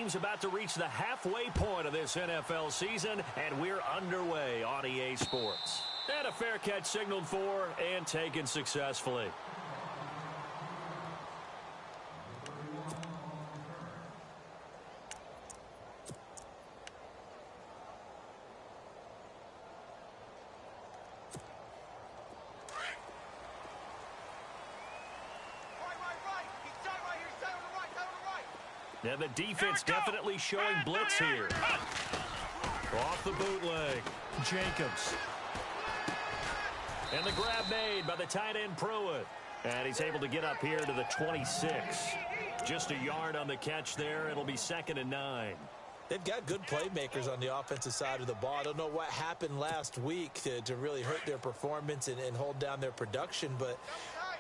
team's about to reach the halfway point of this NFL season, and we're underway on EA Sports. And a fair catch signaled for and taken successfully. And the defense definitely showing blitz here. Off the bootleg, Jacobs. And the grab made by the tight end Pruitt. And he's able to get up here to the 26. Just a yard on the catch there. It'll be 2nd and 9. They've got good playmakers on the offensive side of the ball. I don't know what happened last week to really hurt their performance and hold down their production, but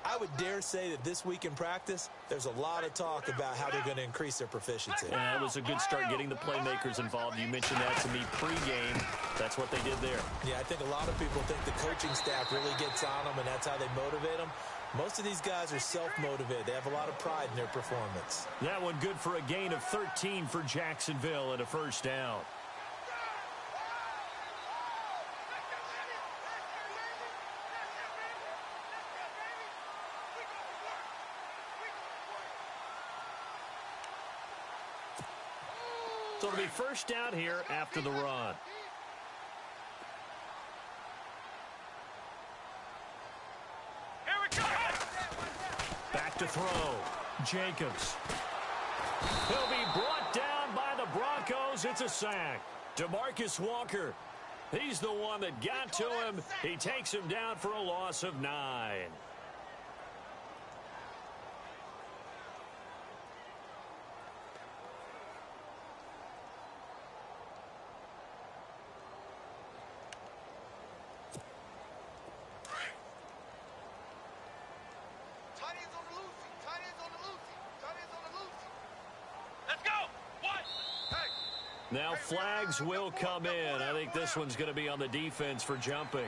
I would dare say that this week in practice, there's a lot of talk about how they're going to increase their proficiency. Yeah, that was a good start getting the playmakers involved. You mentioned that to me pregame. That's what they did there. Yeah, I think a lot of people think the coaching staff really gets on them, and that's how they motivate them. Most of these guys are self-motivated. They have a lot of pride in their performance. That one good for a gain of 13 for Jacksonville and a first down. So it'll be first down here after the run. Back to throw. Jacobs. He'll be brought down by the Broncos. It's a sack. DeMarcus Walker. He's the one that got to him. He takes him down for a loss of 9. Now flags will come in. I think this one's going to be on the defense for jumping.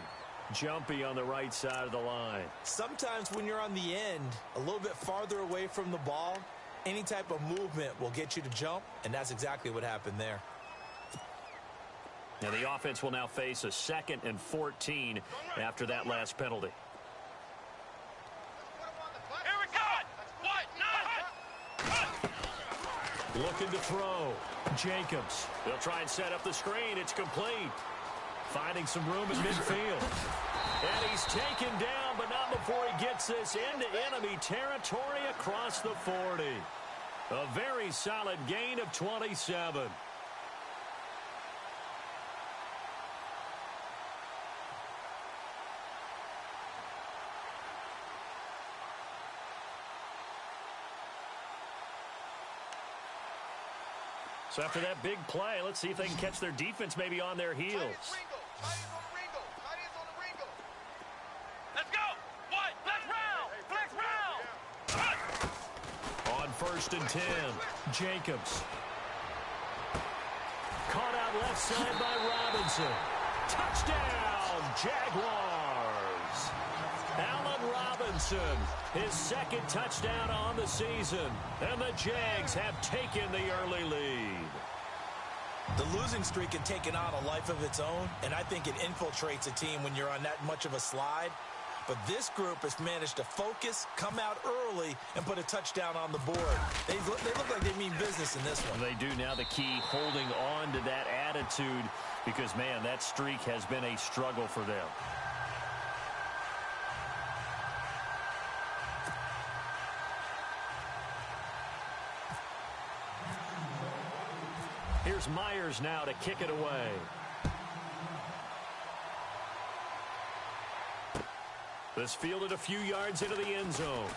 Jumpy on the right side of the line. Sometimes when you're on the end, a little bit farther away from the ball, any type of movement will get you to jump, and that's exactly what happened there. Now the offense will now face a 2nd and 14 after that last penalty. Looking to throw. Jacobs. They'll try and set up the screen. It's complete. Finding some room in midfield. And he's taken down, but not before he gets this into enemy territory across the 40. A very solid gain of 27. So after that big play, let's see if they can catch their defense maybe on their heels. Let's go! What? Flex round! On 1st and 10, Jacobs. Caught out left side by Robinson. Touchdown, Jaguars! Allen Robinson, his 2nd touchdown on the season. And the Jags have taken the early lead. The losing streak had taken on a life of its own, and I think it infiltrates a team when you're on that much of a slide. But this group has managed to focus, come out early, and put a touchdown on the board. They look like they mean business in this one. They do now. The key, holding on to that attitude, because, man, that streak has been a struggle for them. Here's Myers now to kick it away. This fielded a few yards into the end zone.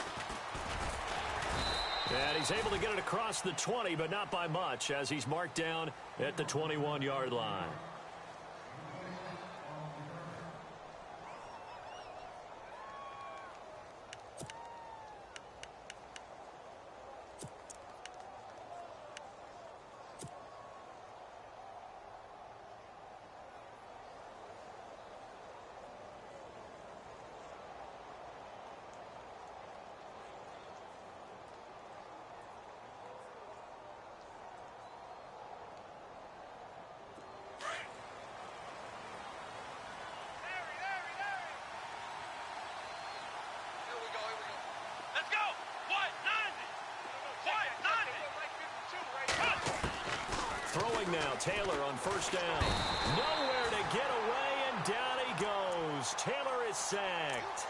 And he's able to get it across the 20, but not by much, as he's marked down at the 21-yard line. Throwing now, Taylor on first down. Nowhere to get away, and down he goes. Taylor is sacked.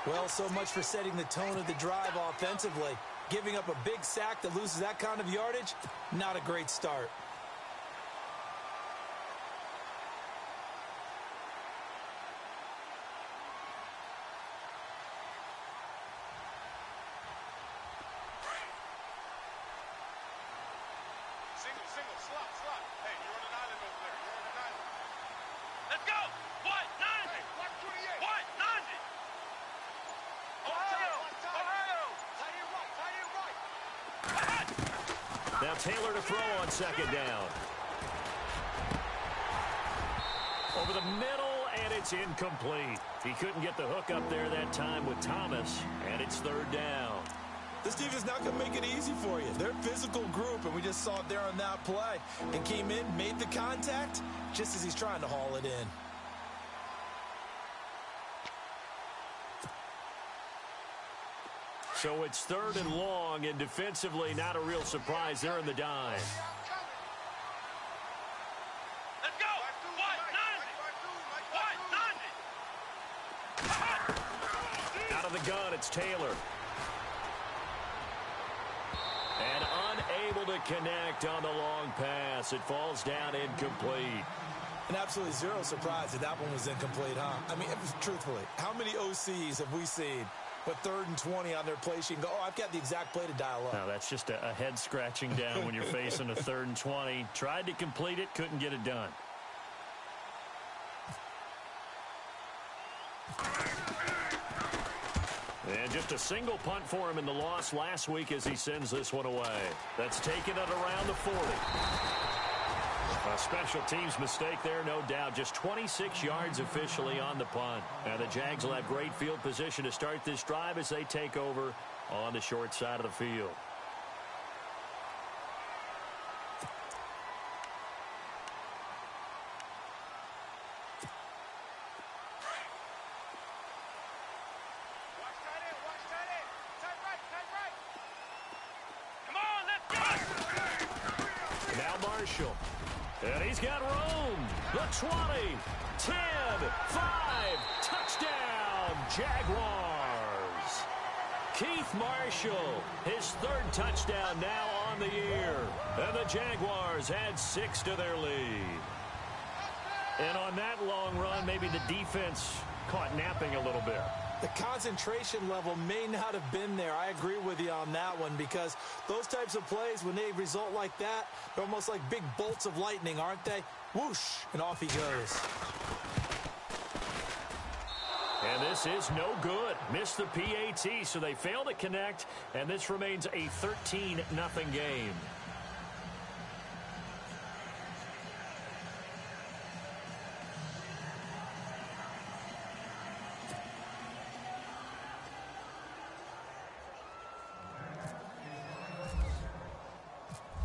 Well, so much for setting the tone of the drive offensively. Giving up a big sack that loses that kind of yardage, not a great start. Single, slot. Hey, you're on an island over there. You're on an island. Let's go. What? 90. Hey, block 28. What? 90. Ohio. Tight end right. Now Taylor to throw on second down. Over the middle, and it's incomplete. He couldn't get the hook up there that time with Thomas, and it's third down. This team is not going to make it easy for you. They're a physical group, and we just saw it there on that play. And came in, made the contact, just as he's trying to haul it in. So it's third and long, and defensively not a real surprise. They're in the dive. Let's go. What? 90. Out of the gun, it's Taylor. And unable to connect on the long pass. It falls down incomplete. And absolutely zero surprise that that one was incomplete, huh? I mean, truthfully, how many OCs have we seen with 3rd and 20 on their play sheet and go, oh, I've got the exact play to dial up? No, that's just a head scratching down when you're facing a 3rd and 20. Tried to complete it, couldn't get it done. And just a single punt for him in the loss last week as he sends this one away. That's taken it around the 40. A special teams mistake there, no doubt. Just 26 yards officially on the punt. Now the Jags will have great field position to start this drive as they take over on the short side of the field. And he's got room. The 20, 10, 5, touchdown, Jaguars. Keith Marshall, his 3rd touchdown now on the year. And the Jaguars add 6 to their lead. And on that long run, maybe the defense caught napping a little bit. The concentration level may not have been there. I agree with you on that one because those types of plays, when they result like that, they're almost like big bolts of lightning, aren't they? Whoosh, and off he goes. And this is no good. Missed the PAT, so they fail to connect, and this remains a 13-0 game.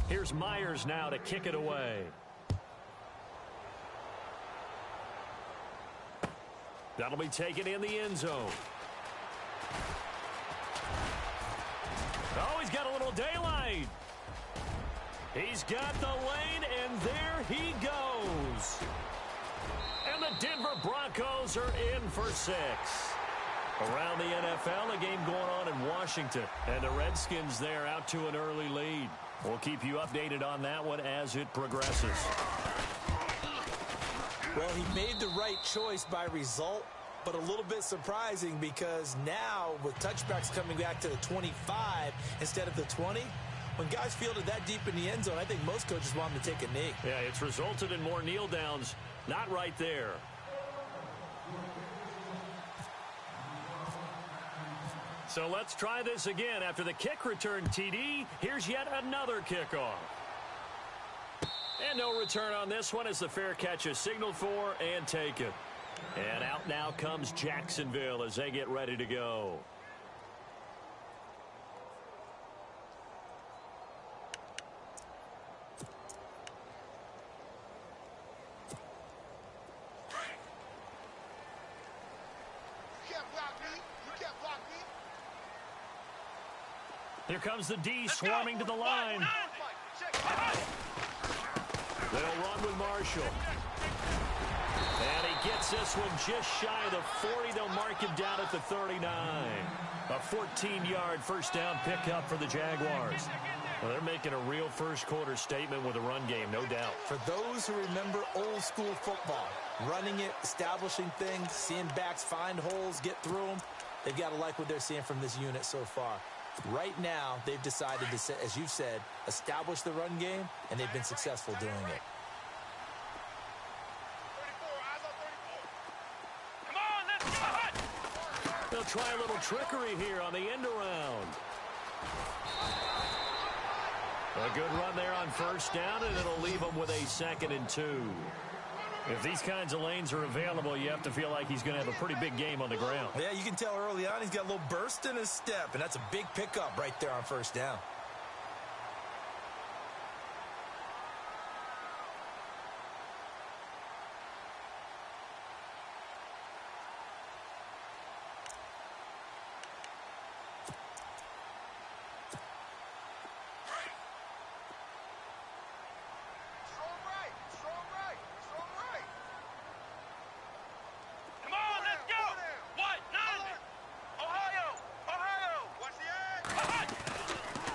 Here's Myers now to kick it away. That'll be taken in the end zone. Oh, he's got a little daylight. He's got the lane, and there he goes. And the Denver Broncos are in for 6. Around the NFL, a game going on in Washington. And the Redskins there out to an early lead. We'll keep you updated on that one as it progresses. Well, he made the right choice by result, but a little bit surprising because now with touchbacks coming back to the 25 instead of the 20, when guys fielded that deep in the end zone, I think most coaches want them to take a knee. Yeah, it's resulted in more kneel downs. Not right there. So let's try this again. After the kick return TD, here's yet another kickoff. And no return on this one as the fair catch is signaled for and taken. And out now comes Jacksonville as they get ready to go. Here comes the D swarming to the line. They'll run with Marshall. And he gets this one just shy of the 40. They'll mark him down at the 39. A 14-yard first down pickup for the Jaguars. Well, they're making a real first-quarter statement with a run game, no doubt. For those who remember old-school football, running it, establishing things, seeing backs find holes, get through them, they've got to like what they're seeing from this unit so far. Right now, they've decided to, as you've said, establish the run game, and they've been successful doing it. 34, eyes on 34. Come on, let's go! They'll try a little trickery here on the end around. A good run there on first down, and it'll leave them with a 2nd and 2. If these kinds of lanes are available, you have to feel like he's going to have a pretty big game on the ground. Yeah, you can tell early on he's got a little burst in his step, and that's a big pickup right there on first down.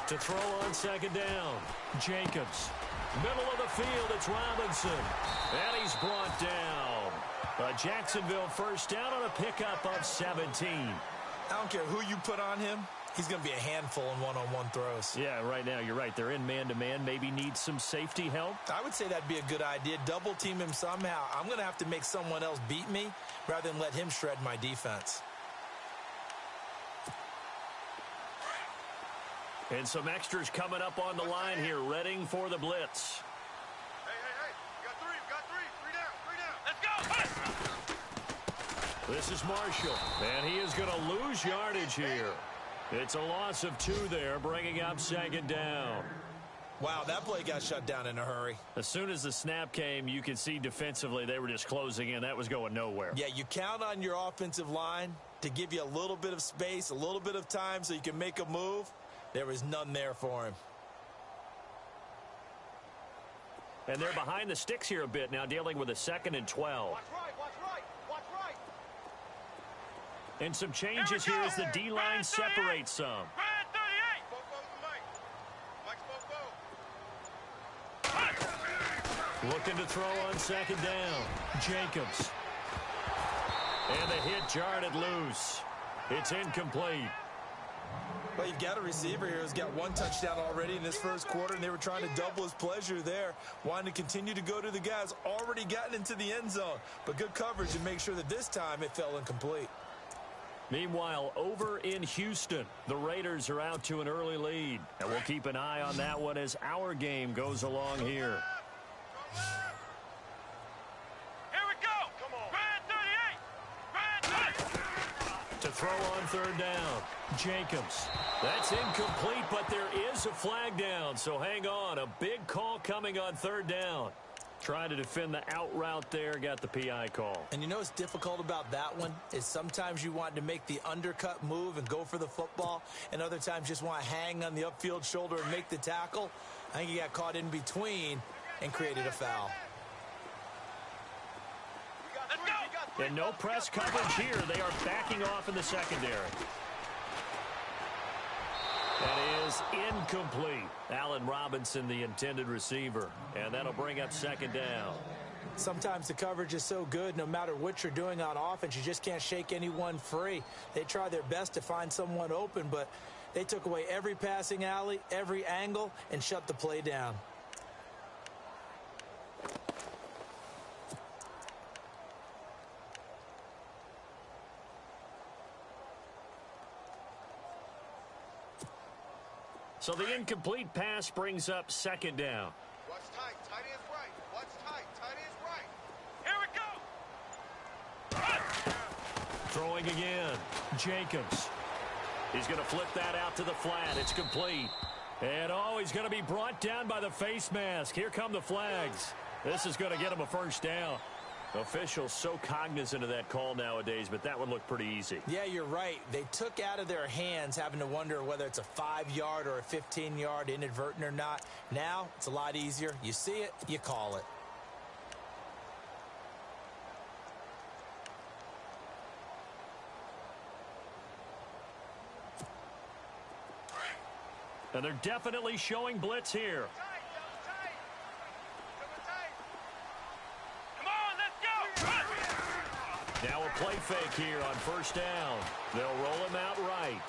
To throw on 2nd down, Jacobs. Middle of the field, it's Robinson. And he's brought down. A Jacksonville first down on a pickup of 17. I don't care who you put on him. He's going to be a handful in one-on-one throws. Yeah, right now, you're right. They're in man-to-man. Maybe need some safety help. I would say that'd be a good idea. Double team him somehow. I'm going to have to make someone else beat me rather than let him shred my defense. And some extras coming up on the line here, readying for the blitz. Hey, we got three down. Let's go. This is Marshall, and he is going to lose yardage here. It's a loss of 2 there, bringing up 2nd down. Wow, that play got shut down in a hurry. As soon as the snap came, you could see defensively they were just closing in. That was going nowhere. Yeah, you count on your offensive line to give you a little bit of space, a little bit of time so you can make a move. There was none there for him. And they're behind the sticks here a bit now, dealing with a 2nd and 12. Watch right. And some changes here as the D-line separates some. Red 38. Mike's Looking to throw on 2nd down. Jacobs. And the hit jarred it loose. It's incomplete. Well, you've got a receiver here who's got 1 touchdown already in this first quarter, and they were trying to double his pleasure there, wanting to continue to go to the guys already gotten into the end zone. But good coverage and make sure that this time it fell incomplete. Meanwhile, over in Houston, the Raiders are out to an early lead. And we'll keep an eye on that one as our game goes along here. Here we go. Come on. Red 38. To throw on 3rd down, Jacobs. That's incomplete, but there is a flag down, so hang on. A big call coming on 3rd down. Trying to defend the out route there, got the PI call. And you know what's difficult about that one is sometimes you want to make the undercut move and go for the football, and other times just want to hang on the upfield shoulder and make the tackle. I think he got caught in between and created a foul. Let's go. And no press coverage here. They are backing off in the secondary. That is incomplete. Allen Robinson, the intended receiver. And that'll bring up 2nd down. Sometimes the coverage is so good, no matter what you're doing on offense, you just can't shake anyone free. They try their best to find someone open, but they took away every passing alley, every angle, and shut the play down. So the incomplete pass brings up 2nd down. Watch tight. Tight ends right. Watch tight. Tight ends right. Here we go. Throwing again. Jacobs. He's going to flip that out to the flat. It's complete. And, he's going to be brought down by the face mask. Here come the flags. This is going to get him a first down. Officials so cognizant of that call nowadays, but that would look pretty easy. Yeah, you're right. They took out of their hands having to wonder whether it's a 5-yard or a 15-yard inadvertent or not. Now, it's a lot easier. You see it, you call it. And they're definitely showing blitz here. Now a play fake here on first down. They'll roll him out right.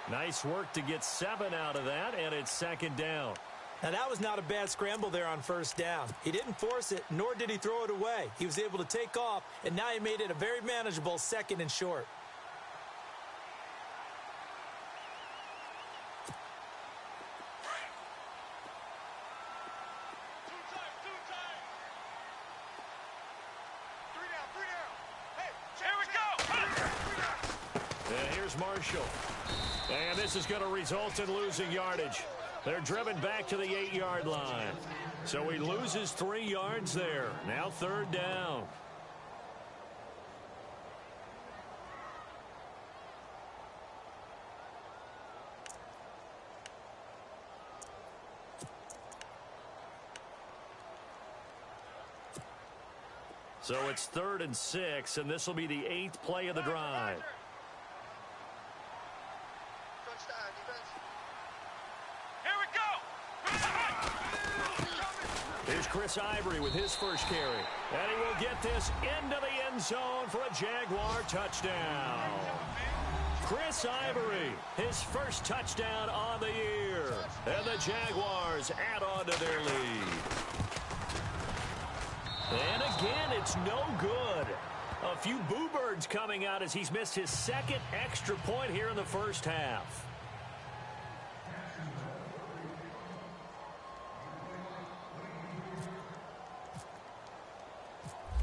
Nice work to get 7 out of that, and it's second down. Now, that was not a bad scramble there on first down. He didn't force it, nor did he throw it away. He was able to take off, and now he made it a very manageable 2nd and short. Marshall. And this is going to result in losing yardage. They're driven back to the 8-yard line. So he loses 3 yards there. Now 3rd down. So it's 3rd and 6, and this will be the 8th play of the drive. Here's Chris Ivory with his first carry. And he will get this into the end zone for a Jaguar touchdown. Chris Ivory, his first touchdown on the year. And the Jaguars add on to their lead. And again, it's no good. A few boo birds coming out as he's missed his 2nd extra point here in the first half.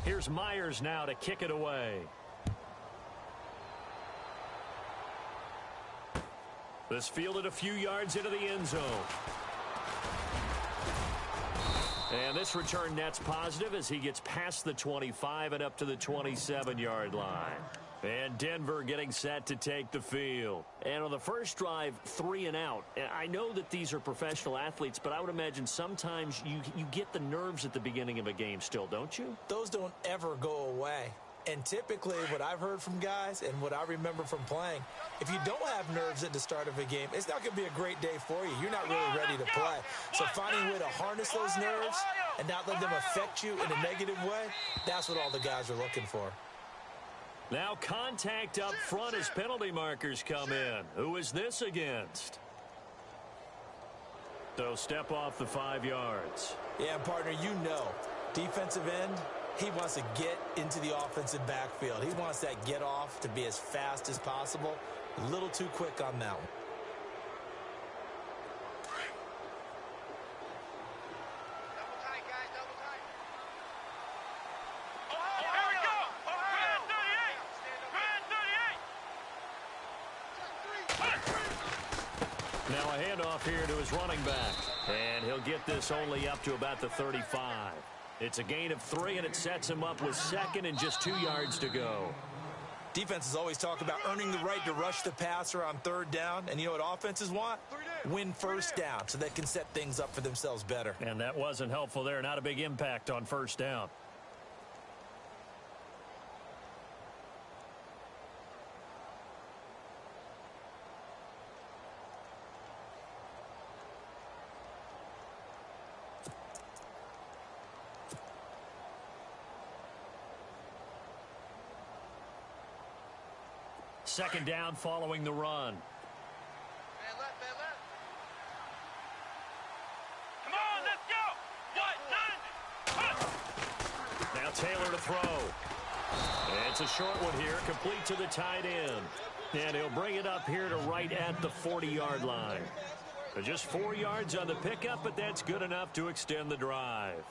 Here's Myers now to kick it away. This fielded a few yards into the end zone. And this return net's positive as he gets past the 25 and up to the 27-yard line. And Denver getting set to take the field. And on the first drive, 3 and out. And I know that these are professional athletes, but I would imagine sometimes you get the nerves at the beginning of a game still, don't you? Those don't ever go away. And typically what I've heard from guys and what I remember from playing, if you don't have nerves at the start of a game, it's not going to be a great day for you. You're not really ready to play. So finding a way to harness those nerves and not let them affect you in a negative way, that's what all the guys are looking for. Now contact up front as penalty markers come in. Who is this against? So step off the 5 yards. Yeah, partner, you know, defensive end, he wants to get into the offensive backfield. He wants that get off to be as fast as possible. A little too quick on that one. Now a handoff here to his running back. And he'll get this only up to about the 35. It's a gain of 3, and it sets him up with 2nd and just 2 yards to go. Defenses always talk about earning the right to rush the passer on 3rd down. And you know what offenses want? Win first down so they can set things up for themselves better. And that wasn't helpful there. Not a big impact on first down. Second down following the run. Man left, man left. Come on, let's go. Now Taylor to throw. It's a short one here, complete to the tight end. And he'll bring it up here to right at the 40-yard line. So just 4 yards on the pickup, but that's good enough to extend the drive.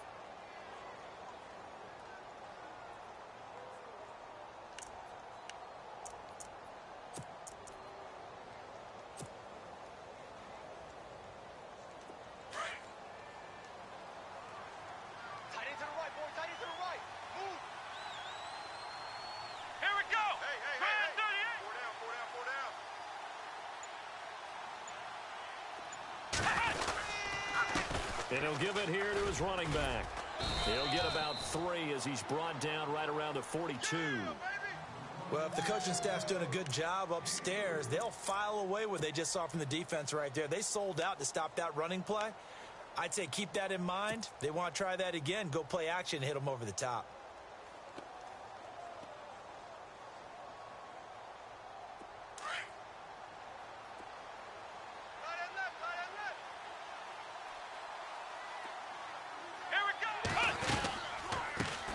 And he'll give it here to his running back. He'll get about 3 as he's brought down right around the 42. Well, if the coaching staff's doing a good job upstairs, they'll file away what they just saw from the defense right there. They sold out to stop that running play. I'd say keep that in mind. They want to try that again. Go play action and hit them over the top.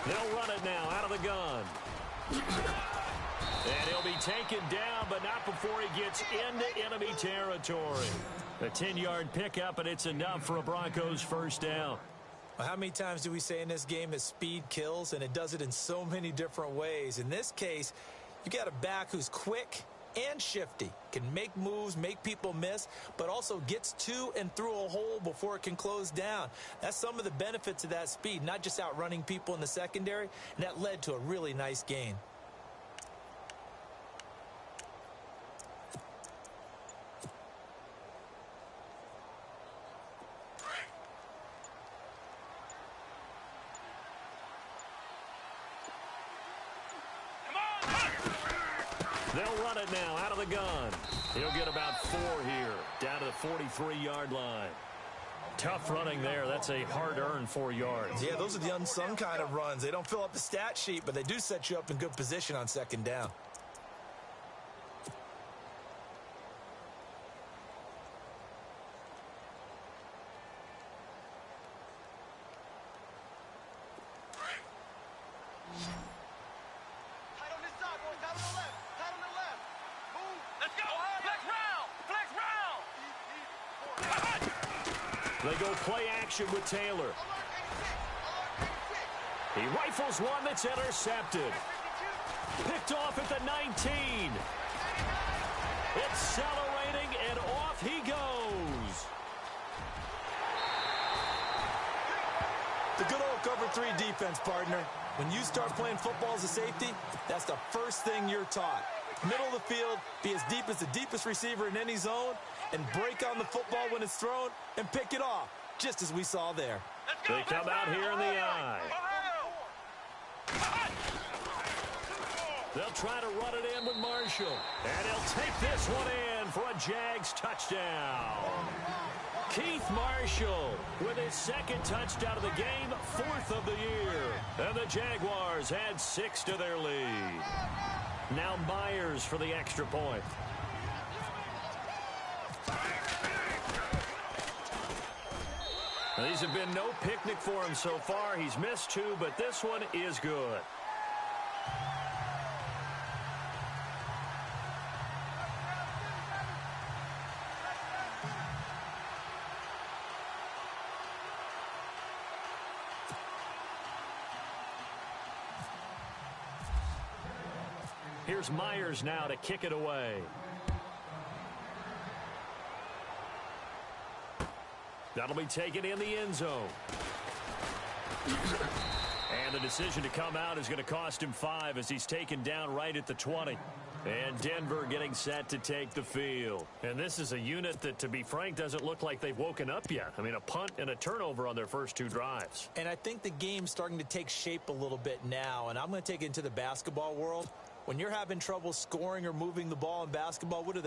They'll run it now out of the gun. And he'll be taken down, but not before he gets into enemy territory. A 10-yard pickup, and it's enough for a Broncos first down. Well, how many times do we say in this game that speed kills, and it does it in so many different ways? In this case, you got a back who's quick and shifty, can make moves, make people miss, but also gets to and through a hole before it can close down. That's some of the benefits of that speed, not just outrunning people in the secondary, and that led to a really nice gain. They'll run it now out of the gun. He'll get about 4 here, down to the 43-yard line. Tough running there. That's a hard-earned 4 yards. Yeah, those are the unsung kind of runs. They don't fill up the stat sheet, but they do set you up in good position on second down. They go play action with Taylor. He rifles one that's intercepted. Picked off at the 19. Accelerating, and off he goes. The good old cover 3 defense, partner. When you start playing football as a safety, that's the first thing you're taught. Middle of the field, be as deep as the deepest receiver in any zone, and break on the football when it's thrown and pick it off, just as we saw there. They come out here in the eye. They'll try to run it in with Marshall. And he'll take this one in for a Jags touchdown. Keith Marshall with his 2nd touchdown of the game, 4th of the year. And the Jaguars add 6 to their lead. Now Myers for the extra point. These have been no picnic for him so far. He's missed 2, but this one is good. Here's Myers now to kick it away. That'll be taken in the end zone. And the decision to come out is going to cost him 5 as he's taken down right at the 20. And Denver getting set to take the field. And this is a unit that, to be frank, doesn't look like they've woken up yet. I mean, a punt and a turnover on their first 2 drives. And I think the game's starting to take shape a little bit now, and I'm going to take it into the basketball world. When you're having trouble scoring or moving the ball in basketball, what do?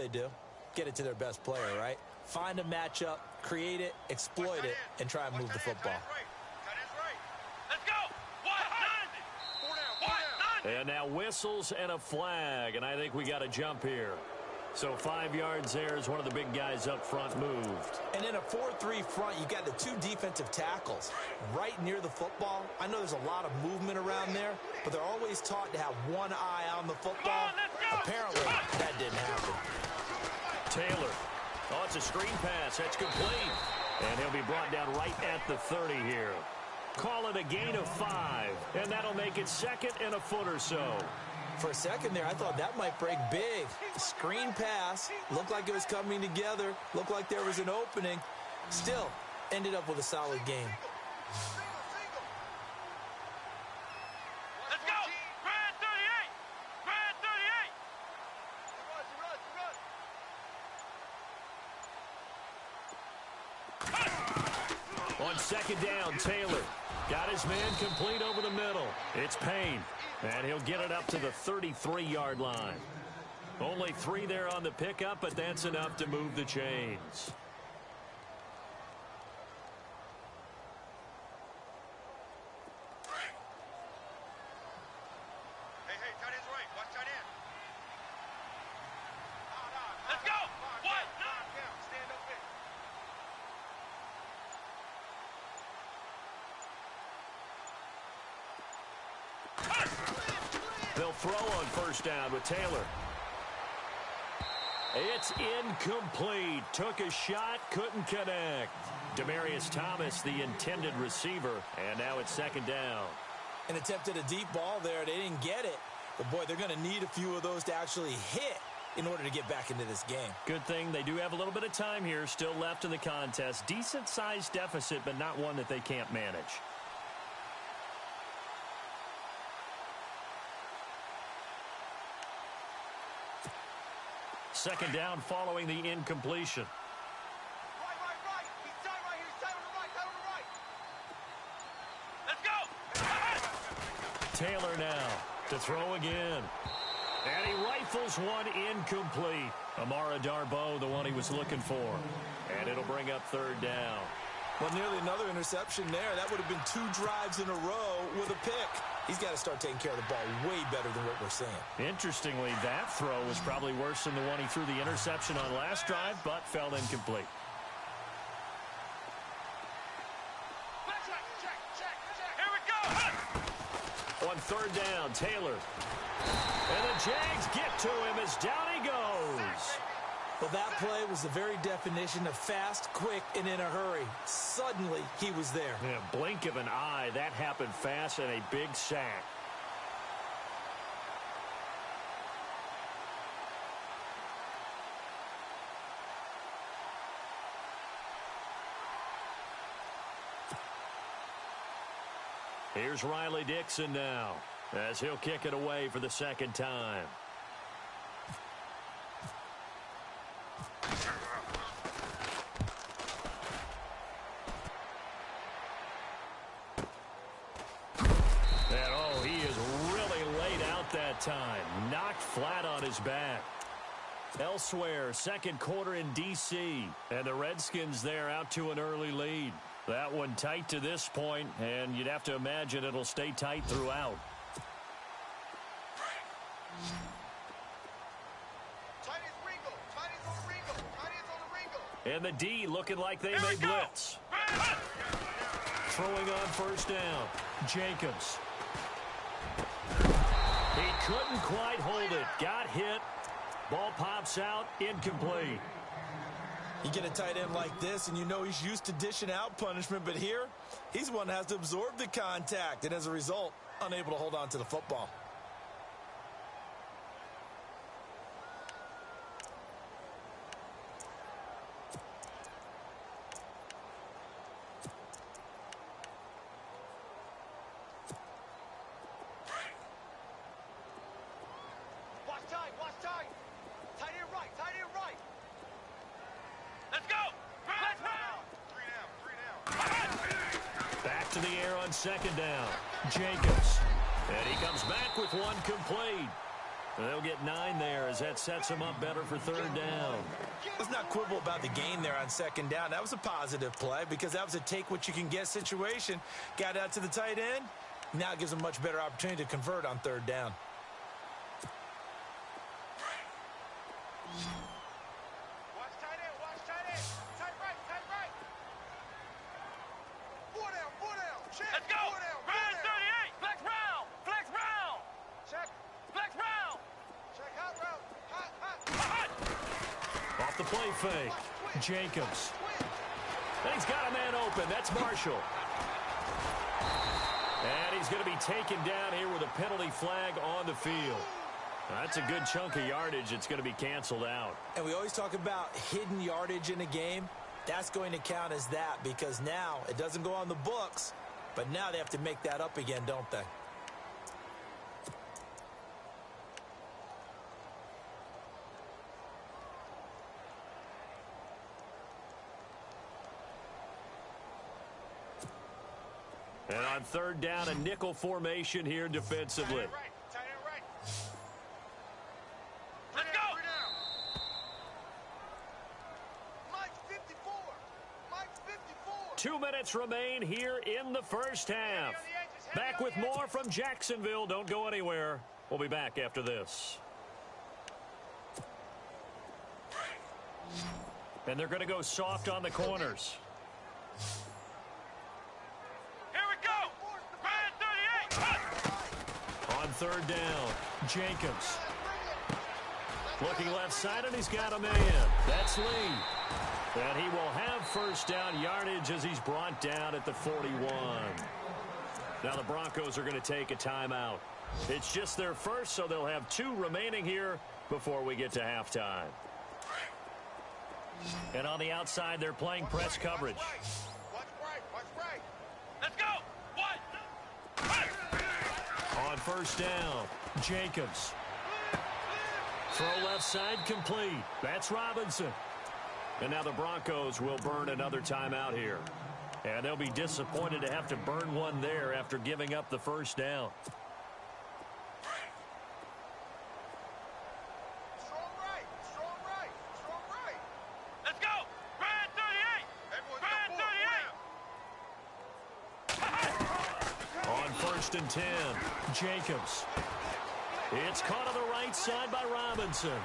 Get it to their best player, right? Find a matchup, create it, exploit it, and try and move the football. Let's go. And now whistles and a flag, and I think we got a jump here. So 5 yards there as one of the big guys up front moved. And in a 4-3 front, you got the 2 defensive tackles right near the football. I know there's a lot of movement around there, but they're always taught to have one eye on the football. Apparently, that didn't happen. Taylor. Oh, it's a screen pass. That's complete. And he'll be brought down right at the 30 here. Call it a gain of 5, and that'll make it 2nd and a foot or so. For a second there, I thought that might break big. Screen pass. Looked like it was coming together. Looked like there was an opening. Still, ended up with a solid game. Let's go. Red 38. Red 38. On second down, Taylor got his man complete over the middle. It's Payne, and he'll get it up to the 33-yard line. Only 3 there on the pickup, but that's enough to move the chains. Hey, tight end's right. Watch tight end. Let's go. What? Down. Stand up there. They'll throw on first down with Taylor. It's incomplete. Took a shot, couldn't connect. Demaryius Thomas, the intended receiver, and now it's second down. And attempted a deep ball there. They didn't get it. But, boy, they're going to need a few of those to actually hit in order to get back into this game. Good thing they do have a little bit of time here still left in the contest. Decent-sized deficit, but not one that they can't manage. Second down following the incompletion. Right. He's tight right here. He's tight on the right. Let's go. Taylor now to throw again. And he rifles one incomplete. Amara Darboh, the one he was looking for. And it'll bring up third down. Well, nearly another interception there. That would have been 2 drives in a row with a pick. He's got to start taking care of the ball way better than what we're seeing. Interestingly, that throw was probably worse than the one he threw the interception on last drive, but fell incomplete. Check. Here we go. On third down, Taylor. And the Jags get to him as down he goes. Well, that play was the very definition of fast, quick, and in a hurry. Suddenly, he was there. Yeah, blink of an eye, that happened fast and a big sack. Here's Riley Dixon now, as he'll kick it away for the second time. And oh, he is really laid out that time. Knocked flat on his back. Elsewhere, second quarter in D.C. And the Redskins there out to an early lead. That one tight to this point, and you'd have to imagine it'll stay tight throughout. Tight end's on the wrinkle. And the D looking like they may blitz. Throwing on first down. Jacobs. He couldn't quite hold it. Got hit. Ball pops out. Incomplete. You get a tight end like this, and you know he's used to dishing out punishment, but here, he's the one that has to absorb the contact, and as a result, unable to hold on to the football. Watch tight. Tight end right. Let's go. Let's run. 3 down. Back to the air on second down. Jacobs. And he comes back with one complete. They'll get 9 there as that sets him up better for third down. Let's not quibble about the gain there on second down. That was a positive play because that was a take-what-you-can-get situation. Got out to the tight end. Now it gives him a much better opportunity to convert on third down. Watch tight end. Tight right. 4 down. Check. Let's go. 4 down. Ryan 38. Flex round. Check. Flex round. Check hot. Off the play fake. Jacobs. And he's got a man open. That's Marshall. And he's going to be taken down here with a penalty flag on the field. That's a good chunk of yardage. It's going to be canceled out. And we always talk about hidden yardage in a game. That's going to count as that because now it doesn't go on the books, but now they have to make that up again, don't they? And on third down, a nickel formation here defensively. Tight end right. Let's go. Mike's 54. Mike's 54. 2 minutes remain here in the first half. Back with more from Jacksonville. Don't go anywhere. We'll be back after this. And they're going to go soft on the corners. Here we go. Ryan 38. On third down, Jacobs. Looking left side, and he's got a man. That's Lee. And he will have first down yardage as he's brought down at the 41. Now the Broncos are going to take a timeout. It's just their first, so they'll have 2 remaining here before we get to halftime. And on the outside, they're playing press coverage. Watch right. Let's go. On first down, Jacobs. Throw left side complete. That's Robinson. And now the Broncos will burn another timeout here. And they'll be disappointed to have to burn one there after giving up the first down. Strong right. Let's go. Ryan 38. Ryan 38. On first and 10, Jacobs. It's caught on the right side by Robinson.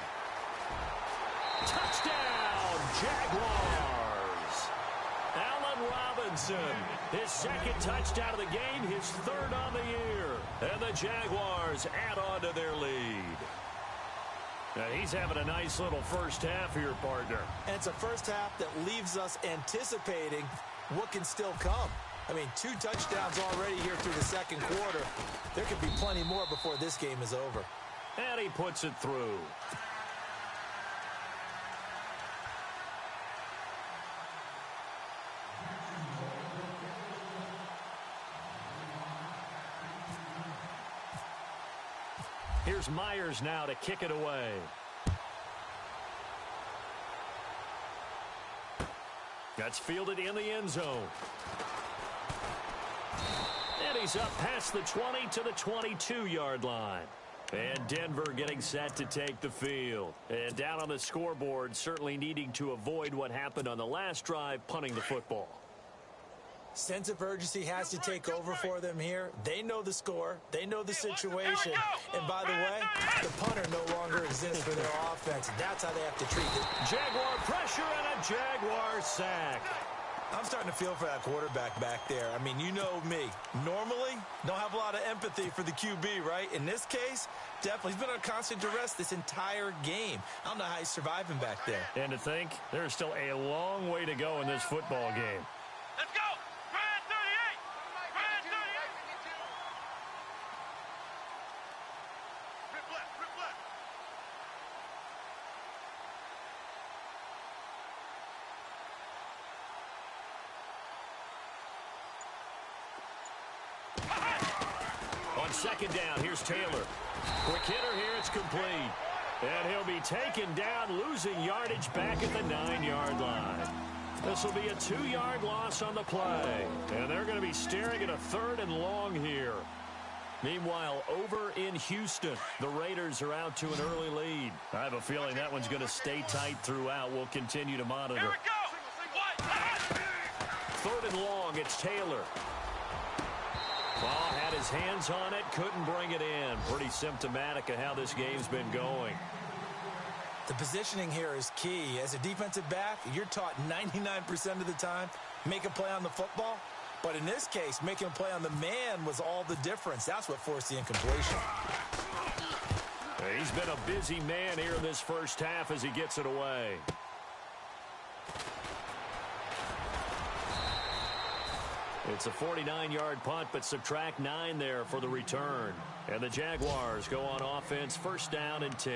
Touchdown, Jaguars. Allen Robinson, his second touchdown of the game, his third on the year. And the Jaguars add on to their lead. Now he's having a nice little first half here, partner. And it's a first half that leaves us anticipating what can still come. I mean, 2 touchdowns already here through the second quarter. There could be plenty more before this game is over. And he puts it through. Here's Myers now to kick it away. That's fielded in the end zone. And he's up past the 20 to the 22-yard line. And Denver getting set to take the field. And down on the scoreboard, certainly needing to avoid what happened on the last drive, punting the football. Sense of urgency has to take over for them here. They know the score. They know the situation. And by the way, the punter no longer exists for their offense. That's how they have to treat it. Jaguar pressure and a Jaguar sack. I'm starting to feel for that quarterback back there. I mean, you know me. Normally, don't have a lot of empathy for the QB, right? In this case, definitely. He's been on constant duress this entire game. I don't know how he's surviving back there. And to think, there's still a long way to go in this football game. Let's go. Ryan 38. Ryan 38. Rip left. On second down, here's Taylor. Quick hitter here, it's complete. And he'll be taken down, losing yardage back at the 9-yard line. This will be a 2-yard loss on the play. And they're going to be staring at a 3rd and long here. Meanwhile, over in Houston, the Raiders are out to an early lead. I have a feeling that one's going to stay tight throughout. We'll continue to monitor. Here we go. 3rd and long, it's Taylor. Ball had his hands on it, couldn't bring it in. Pretty symptomatic of how this game's been going. The positioning here is key. As a defensive back, you're taught 99% of the time, make a play on the football. But in this case, making a play on the man was all the difference. That's what forced the incompletion. He's been a busy man here in this first half as he gets it away. It's a 49-yard punt, but subtract 9 there for the return. And the Jaguars go on offense, first down and 10.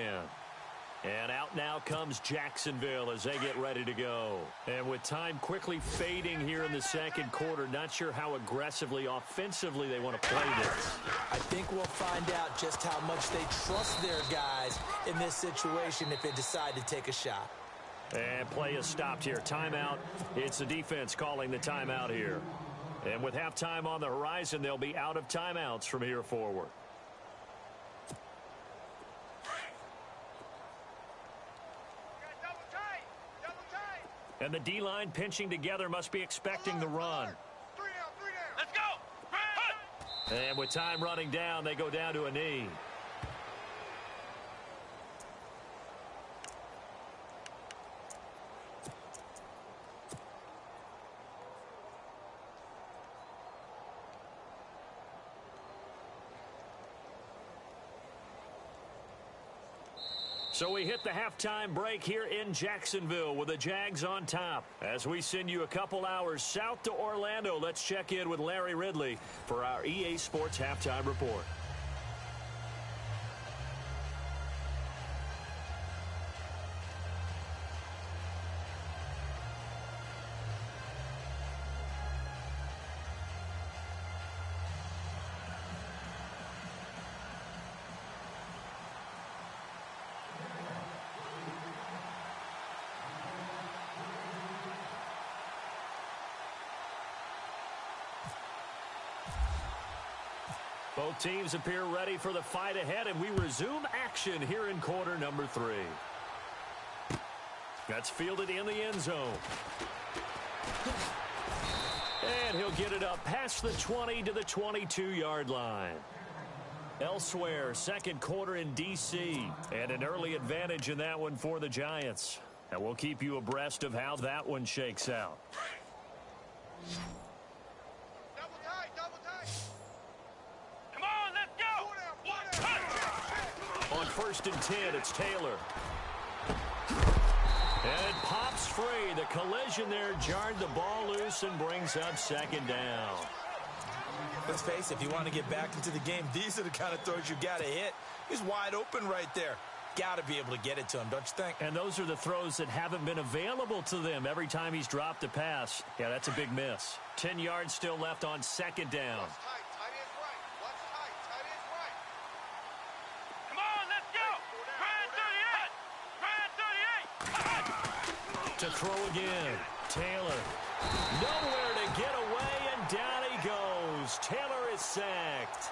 And out now comes Jacksonville as they get ready to go. And with time quickly fading here in the second quarter, not sure how aggressively, offensively they want to play this. I think we'll find out just how much they trust their guys in this situation if they decide to take a shot. And play is stopped here. Timeout. It's the defense calling the timeout here. And with halftime on the horizon, they'll be out of timeouts from here forward. And the D-line pinching together must be expecting the run. Let's go! And with time running down, they go down to a knee. So we hit the halftime break here in Jacksonville with the Jags on top. As we send you a couple hours south to Orlando, let's check in with Larry Ridley for our EA Sports Halftime Report. Both teams appear ready for the fight ahead, and we resume action here in quarter number 3. That's fielded in the end zone. And he'll get it up past the 20 to the 22-yard line. Elsewhere, second quarter in D.C., and an early advantage in that one for the Giants. And we'll keep you abreast of how that one shakes out. On 1st and 10, it's Taylor. And it pops free. The collision there jarred the ball loose and brings up second down. Let's face it, if you want to get back into the game, these are the kind of throws you got to hit. He's wide open right there. Got to be able to get it to him, don't you think? And those are the throws that haven't been available to them every time he's dropped a pass. Yeah, that's a big miss. 10 yards still left on second down. To throw again. Taylor. Nowhere to get away, and down he goes. Taylor is sacked.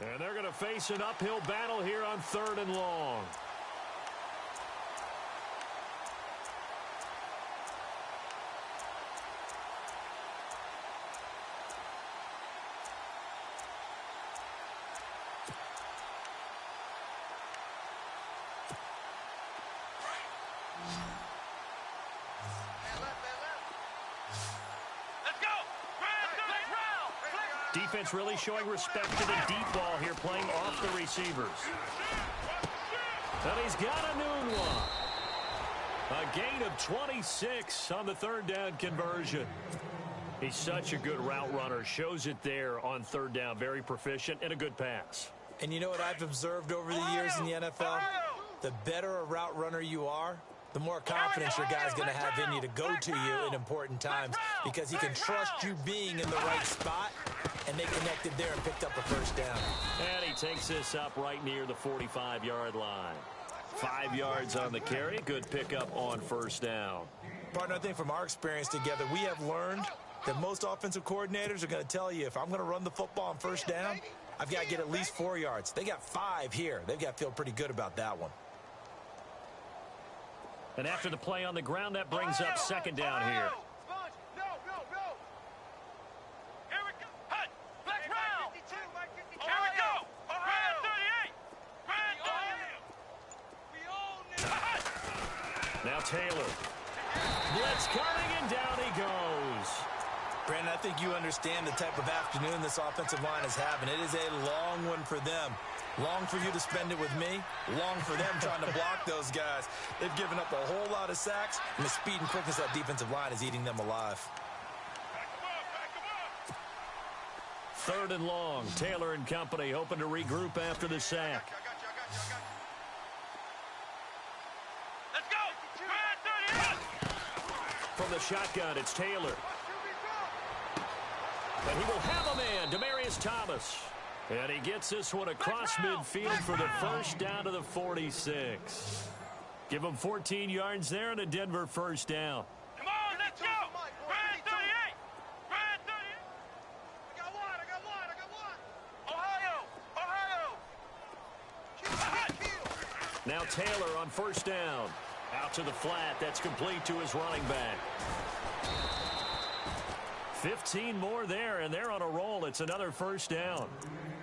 And they're going to face an uphill battle here on 3rd and long. Defense really showing respect to the deep ball here, playing off the receivers. And he's got a new one. A gain of 26 on the third down conversion. He's such a good route runner. Shows it there on third down. Very proficient and a good pass. And you know what I've observed over the years in the NFL? The better a route runner you are, the more confidence your guy's going to have in you to go to you in important times because he can trust you being in the right spot, and they connected there and picked up a first down. And he takes this up right near the 45-yard line. 5 yards on the carry. Good pickup on first down. Partner, I think from our experience together, we have learned that most offensive coordinators are going to tell you, if I'm going to run the football on first down, I've got to get at least 4 yards. They got 5 here. They've got to feel pretty good about that one. And after the play on the ground, that brings up second down here. No. Here we go. Hut. Flex round. Here we go. Grand 38. Grand 38. We own it. Now Taylor. Blitz coming, and down he goes. Brandon, I think you understand the type of afternoon this offensive line is having. It is a long one for them. Long for you to spend it with me. Long for them trying to block those guys. They've given up a whole lot of sacks, and the speed and quickness of that defensive line is eating them alive. Third and long. Taylor and company hoping to regroup after the sack. Let's go. Grand 38. From the shotgun, it's Taylor. And he will have a man, Demaryius Thomas. And he gets this one across midfield for the first down to the 46. Give him 14 yards there and a Denver first down. Come on, let's go. Grand 38. Grand 38. I got one. Ohio. Now Taylor on first down. Out to the flat. That's complete to his running back. 15 more there, and they're on a roll. It's another first down.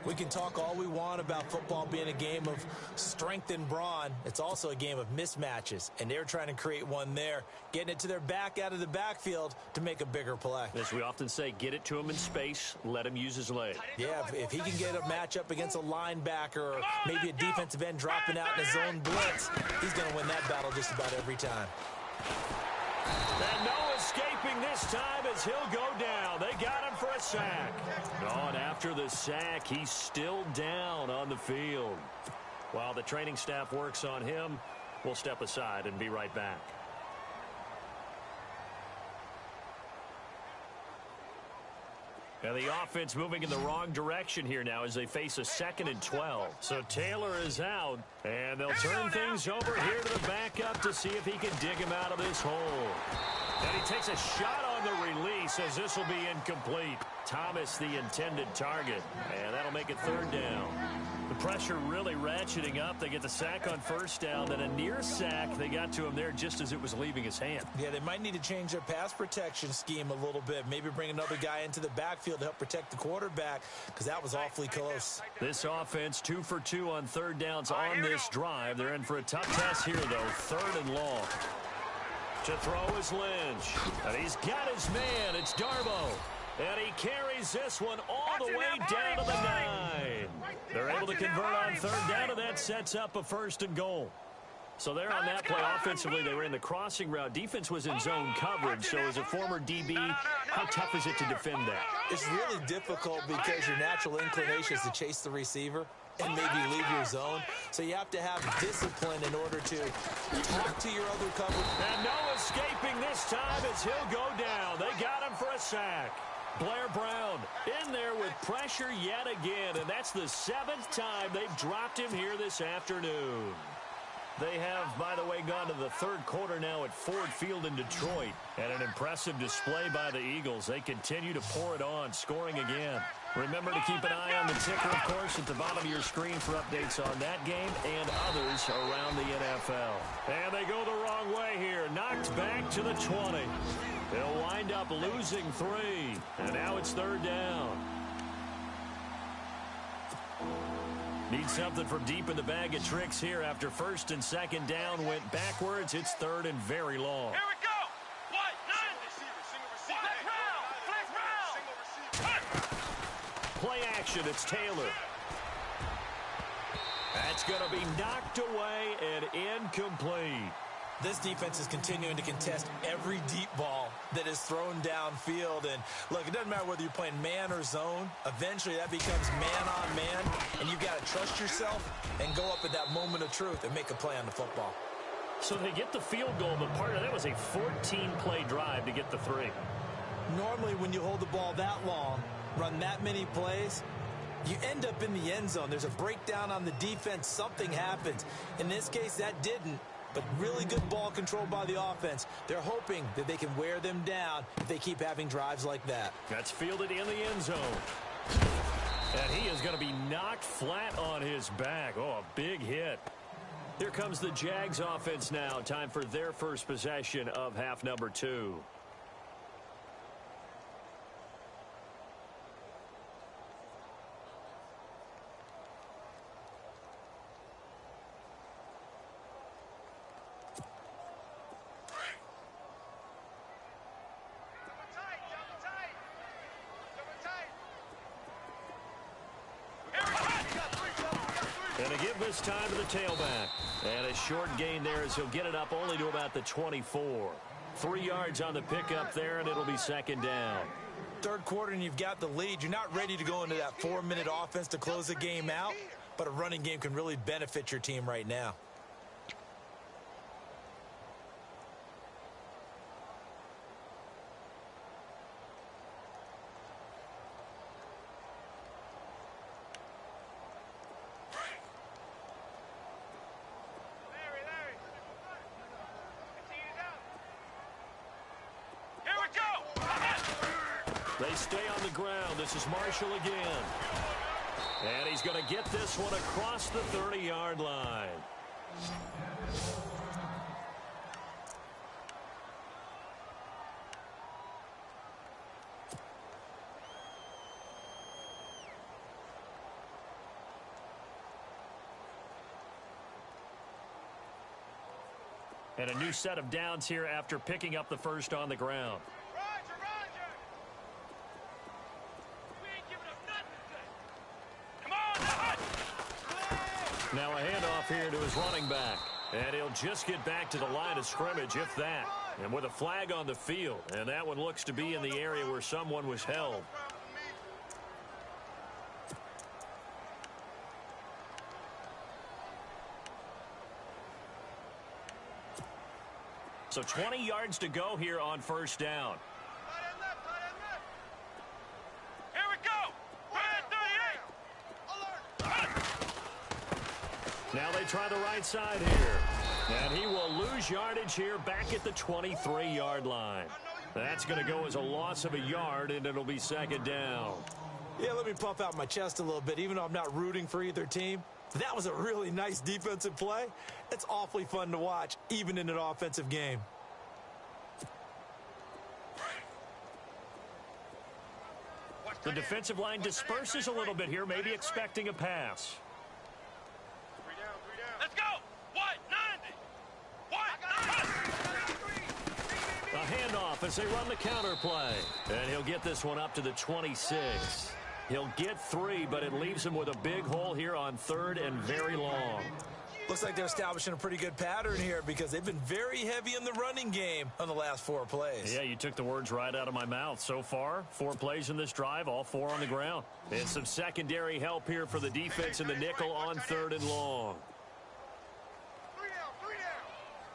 We can talk all we want about football being a game of strength and brawn. It's also a game of mismatches, and they're trying to create one there, getting it to their back out of the backfield to make a bigger play. As we often say, get it to him in space, let him use his leg. Yeah, if he can get a matchup against a linebacker or maybe a defensive end dropping out in a zone blitz, he's going to win that battle just about every time. And no escaping this time as he'll go down. They got him for a sack. And after the sack, he's still down on the field. While the training staff works on him, we'll step aside and be right back. And the offense moving in the wrong direction here now as they face a 2nd and 12. So Taylor is out, and they'll turn things over here to the backup to see if he can dig him out of this hole. And he takes a shot on the release as this will be incomplete. Thomas the intended target, and that'll make it third down. The pressure really ratcheting up. They get the sack on first down, then a near sack. They got to him there just as it was leaving his hand. Yeah, they might need to change their pass protection scheme a little bit. Maybe bring another guy into the backfield to help protect the quarterback because that was awfully close. This offense 2 for 2 on third downs on this drive. They're in for a tough test here, though. 3rd and long. To throw is Lynch. And he's got his man. It's Darbo. And he carries this one all the way down to the 9. They're able to convert on third down, and that sets up a 1st and goal. So there on that play, offensively, they were in the crossing route. Defense was in zone coverage. So as a former DB, how tough is it to defend that? It's really difficult because your natural inclination is to chase the receiver and maybe leave your zone. So you have to have discipline in order to talk to your other coverage. And no escaping this time as he'll go down. They got him for a sack. Blair Brown in there with pressure yet again, and that's the 7th time they've dropped him here this afternoon. They have, by the way, gone to the 3rd quarter now at Ford Field in Detroit. And an impressive display by the Eagles. They continue to pour it on, scoring again. Remember to keep an eye on the ticker, of course, at the bottom of your screen for updates on that game and others around the NFL. And they go the wrong way here. Knocked back to the 20. They'll wind up losing 3. And now it's 3rd down. Need something from deep in the bag of tricks here after 1st and 2nd down went backwards. It's 3rd and very long. Here we go. What? 9. Flex round. Play action. It's Taylor. That's going to be knocked away and incomplete. This defense is continuing to contest every deep ball that is thrown downfield. And, look, it doesn't matter whether you're playing man or zone. Eventually, that becomes man-on-man, and you've got to trust yourself and go up at that moment of truth and make a play on the football. So they get the field goal, but part of that was a 14-play drive to get the 3. Normally, when you hold the ball that long, run that many plays, you end up in the end zone. There's a breakdown on the defense. Something happens. In this case, that didn't. But really good ball control by the offense. They're hoping that they can wear them down if they keep having drives like that. That's fielded in the end zone. And he is going to be knocked flat on his back. Oh, a big hit. Here comes the Jags offense now. Time for their first possession of half number 2. And to give this time to the tailback. And a short gain there as he'll get it up only to about the 24. 3 yards on the pickup there, and it'll be second down. Third quarter, and you've got the lead. You're not ready to go into that 4-minute offense to close the game out, but a running game can really benefit your team right now. They stay on the ground. This is Marshall again. And he's going to get this one across the 30-yard line. And a new set of downs here after picking up the first on the ground. Now a handoff here to his running back. And he'll just get back to the line of scrimmage, if that. And with a flag on the field. And that one looks to be in the area where someone was held. So 20 yards to go here on first down. Now they try the right side here. And he will lose yardage here back at the 23-yard line. That's going to go as a loss of a yard, and it'll be second down. Yeah, let me puff out my chest a little bit, even though I'm not rooting for either team. That was a really nice defensive play. It's awfully fun to watch, even in an offensive game. The defensive line disperses a little bit here, maybe expecting a pass. Let's go! What? 90! What? A handoff as they run the counter play. And he'll get this one up to the 26. He'll get 3, but it leaves him with a big hole here on third and very long. Looks like they're establishing a pretty good pattern here because they've been very heavy in the running game on the last 4 plays. Yeah, you took the words right out of my mouth. So far, 4 plays in this drive, all 4 on the ground. And some secondary help here for the defense in the nickel on third and long. 3 down.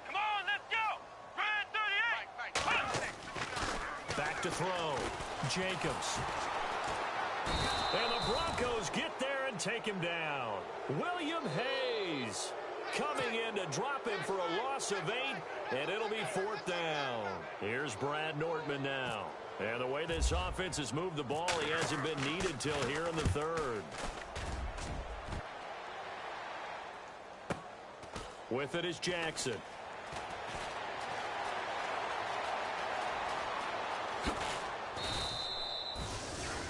Come on, let's go! Ryan 38! Back to throw. Jacobs. And the Broncos get there and take him down. William Hayes coming in to drop him for a loss of 8, and it'll be 4th down. Here's Brad Nordman now. And the way this offense has moved the ball, he hasn't been needed till here in the third. With it is Jackson.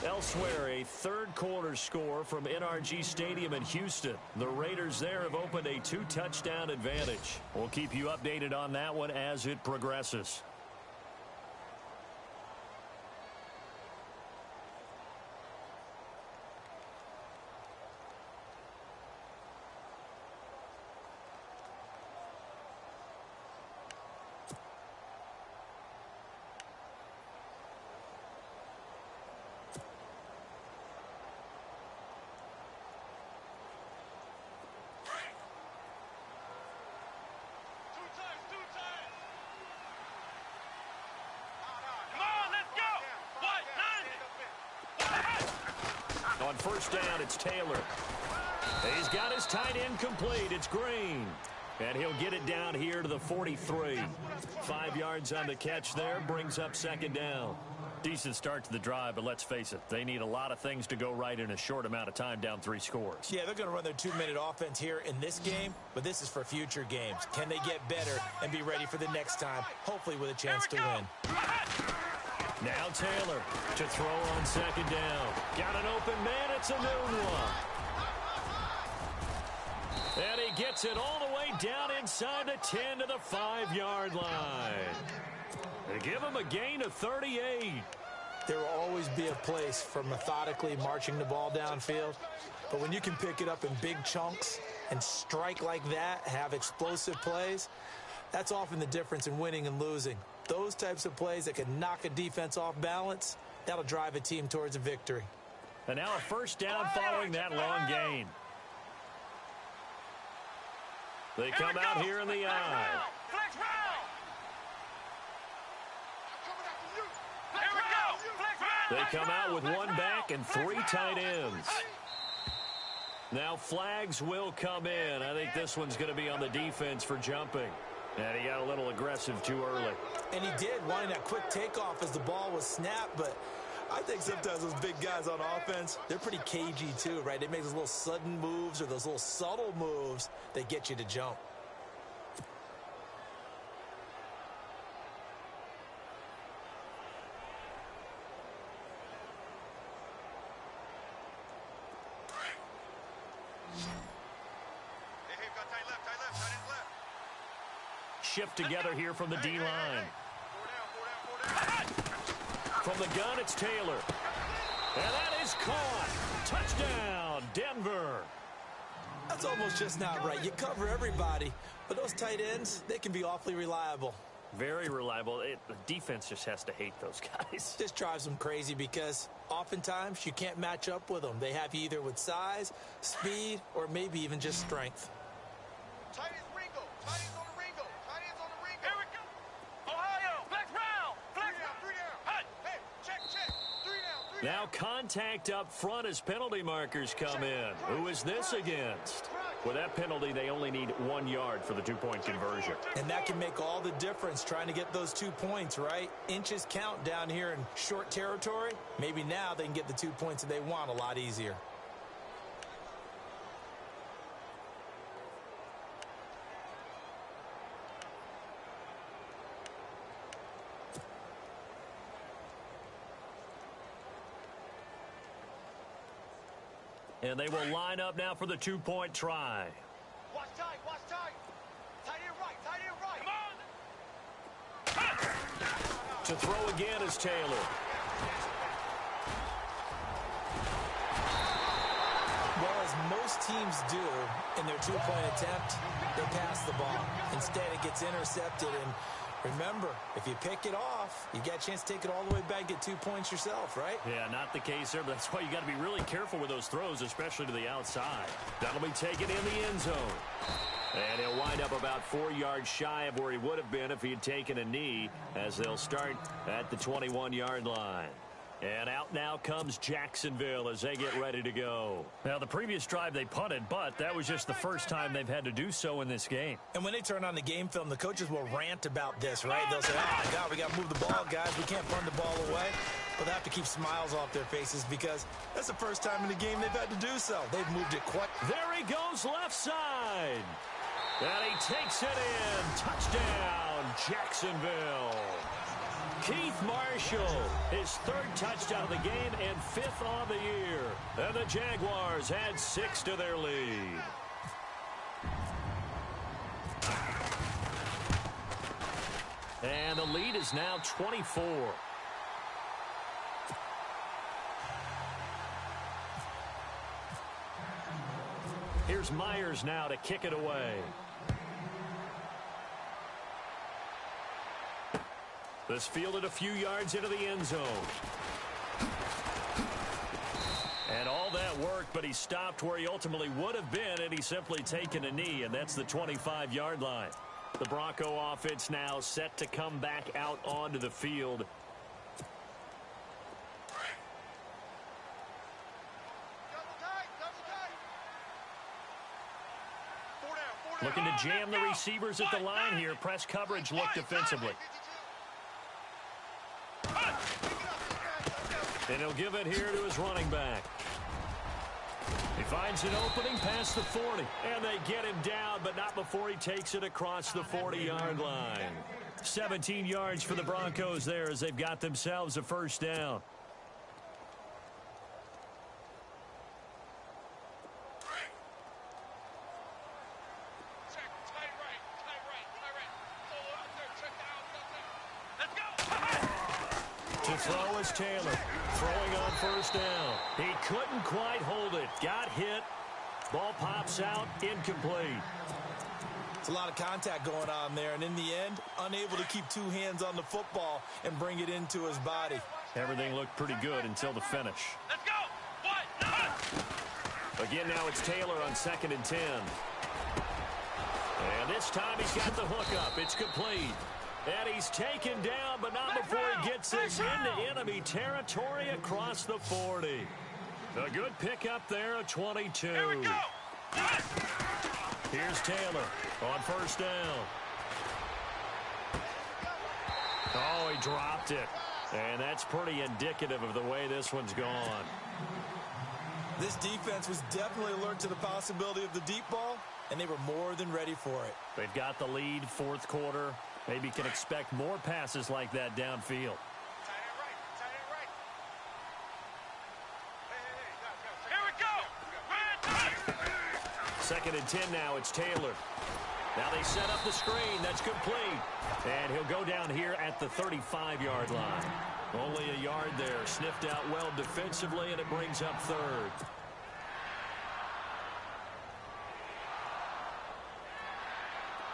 Elsewhere, a third-quarter score from NRG Stadium in Houston. The Raiders there have opened a 2-touchdown advantage. We'll keep you updated on that one as it progresses. On first down, it's Taylor. He's got his tight end complete. It's Green. And he'll get it down here to the 43. 5 yards on the catch there. Brings up second down. Decent start to the drive, but let's face it, they need a lot of things to go right in a short amount of time, down 3 scores. Yeah, they're going to run their 2-minute offense here in this game, but this is for future games. Can they get better and be ready for the next time, hopefully with a chance to win? Now Taylor to throw on second down. Got an open man. It's a noon one. And he gets it all the way down inside the 10 to the 5-yard line. They give him a gain of 38. There will always be a place for methodically marching the ball downfield. But when you can pick it up in big chunks and strike like that, have explosive plays, that's often the difference in winning and losing. Those types of plays that can knock a defense off balance, that'll drive a team towards a victory. And now a first down following that long gain. They come out here in the eye. Flex round. Here we go. Flex round. They come out with 1 back and 3 tight ends. Now flags will come in. I think this one's going to be on the defense for jumping. And he got a little aggressive too early. And he did, wanting that quick takeoff as the ball was snapped, but I think sometimes those big guys on offense, they're pretty cagey too, right? They make those little sudden moves or those little subtle moves that get you to jump. Hey, got tight left, tight end left. Shift together here from the D-line. Four down. From the gun, it's Taylor. And that is caught. Touchdown, Denver. That's almost just not right. You cover everybody, but those tight ends, they can be awfully reliable. Very reliable. The defense just has to hate those guys. This drives them crazy because oftentimes you can't match up with them. They have you either with size, speed, or maybe even just strength. Tight ends Ringo. Tight ends on the Ringo. Tight ends on the Ringo. Here we go. Ohio. Flex round. Flex round. 3 down. Hut. Hey, check. 3 down. 3 down. Now contact up front as penalty markers come in. Who is this against? With that penalty, they only need 1 yard for the 2-point conversion. And that can make all the difference trying to get those 2 points, right? Inches count down here in short territory. Maybe now they can get the 2 points that they want a lot easier. And they will line up now for the 2-point try. Watch tight. Watch tight. Tight end right. Tight end right. Come on. To throw again is Taylor. Well, as most teams do in their 2-point attempt, they pass the ball. Instead, it gets intercepted. And remember, if you pick it off, you got a chance to take it all the way back, get 2 points yourself, right? Yeah, not the case there, but that's why you got to be really careful with those throws, especially to the outside. That'll be taken in the end zone. And he'll wind up about 4 yards shy of where he would have been if he had taken a knee, as they'll start at the 21-yard line. And out now comes Jacksonville as they get ready to go. Now, the previous drive they punted, but that was just the first time they've had to do so in this game. And when they turn on the game film, the coaches will rant about this, right? They'll say, oh, my God, we got to move the ball, guys. We can't punt the ball away. But they have to keep smiles off their faces because that's the first time in the game they've had to do so. They've moved it quite. There he goes left side. And he takes it in. Touchdown, Jacksonville. Keith Marshall, his 3rd touchdown of the game and 5th on the year. And the Jaguars add 6 to their lead. And the lead is now 24. Here's Myers now to kick it away. This fielded a few yards into the end zone. And all that worked, but he stopped where he ultimately would have been had he simply taken a knee, and that's the 25-yard line. The Bronco offense now set to come back out onto the field. Looking to jam the receivers at the line here. Press coverage look defensively. And he'll give it here to his running back. He finds an opening past the 40. And they get him down, but not before he takes it across the 40-yard line. 17 yards for the Broncos there as they've got themselves a first down. To throw is Taylor. Throwing on first down. He couldn't quite hold it. Got hit. Ball pops out. Incomplete. It's a lot of contact going on there, and in the end, unable to keep two hands on the football and bring it into his body. Everything looked pretty good until the finish. Let's go. Again, now it's Taylor on 2nd and 10. And this time he's got the hook up. It's complete. And he's taken down, but not before he gets this into enemy territory across the 40. A good pickup there at 22. Here we go. Here's Taylor on first down. Oh, he dropped it. And that's pretty indicative of the way this one's gone. This defense was definitely alert to the possibility of the deep ball, and they were more than ready for it. They've got the lead, 4th quarter. Maybe can expect more passes like that downfield. Here we go. 2nd and 10 now. It's Taylor. Now they set up the screen. That's complete. And he'll go down here at the 35-yard line. Only a yard there. Sniffed out well defensively, and it brings up 3rd.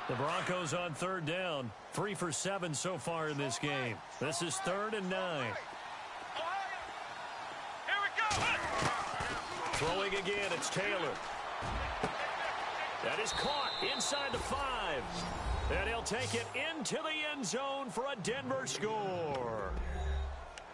The Broncos on 3rd down. 3 for 7 so far in this game. This is 3rd and 9. Here we go. Throwing again, it's Taylor. That is caught inside the 5. And he'll take it into the end zone for a Denver score.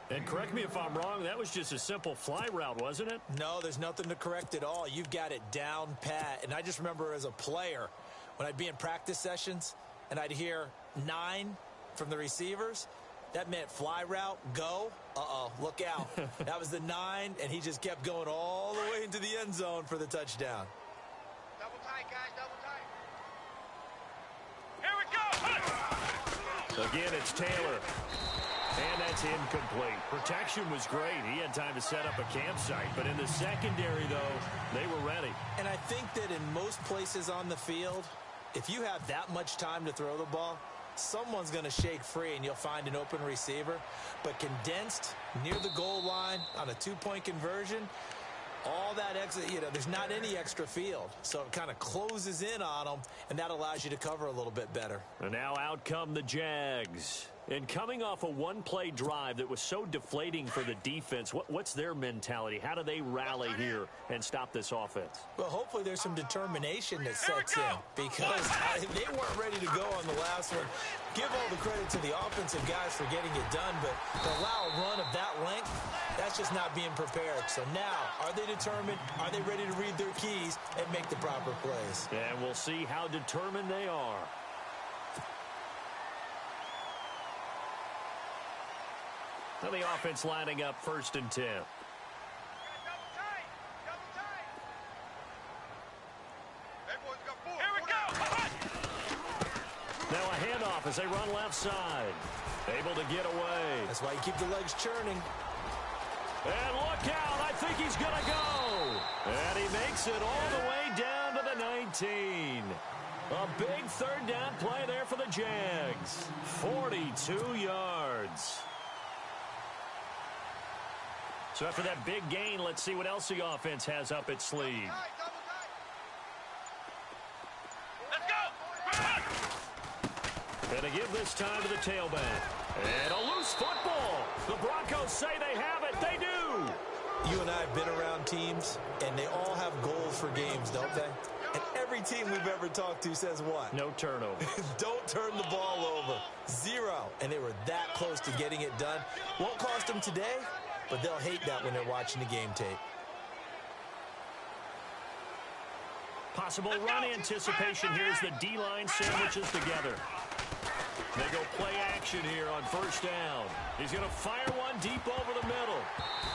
And correct me if I'm wrong, that was just a simple fly route, wasn't it? No, there's nothing to correct at all. You've got it down pat. And I just remember as a player, when I'd be in practice sessions and I'd hear 9 from the receivers, that meant fly route, go. Uh-oh, look out. That was the 9, and he just kept going all the way into the end zone for the touchdown. Double tight, guys, double tight. Here we go. Again, it's Taylor. And that's incomplete. Protection was great. He had time to set up a campsite. But in the secondary, though, they were ready. And I think that in most places on the field, if you have that much time to throw the ball, someone's going to shake free and you'll find an open receiver. But condensed near the goal line on a 2-point conversion, all that extra, there's not any extra field. So it kind of closes in on them, and that allows you to cover a little bit better. And now out come the Jags. And coming off a one-play drive that was so deflating for the defense, what's their mentality? How do they rally here and stop this offense? Well, hopefully there's some determination that sets in, because they weren't ready to go on the last one. Give all the credit to the offensive guys for getting it done, but to allow a run of that length, that's just not being prepared. So now, are they determined? Are they ready to read their keys and make the proper plays? And we'll see how determined they are. Now the offense lining up 1st and 10. Double tight. Double tight. Hey, boys, got 4. Here we go. Now a handoff as they run left side. Able to get away. That's why you keep the legs churning. And look out. I think he's going to go. And he makes it all the way down to the 19. A big 3rd down play there for the Jags. 42 yards. So after that big gain, let's see what else the offense has up its sleeve. Let's go. And to give this time to the tailback. And a loose football. The Broncos say they have it. They do. You and I have been around teams, and they all have goals for games, don't they? And every team we've ever talked to says what? No turnover. Don't turn the ball over. 0. And they were that close to getting it done. Won't cost them today, but they'll hate that when they're watching the game tape. Possible run anticipation here as the D-line sandwiches together. They go play action here on first down. He's going to fire one deep over the middle.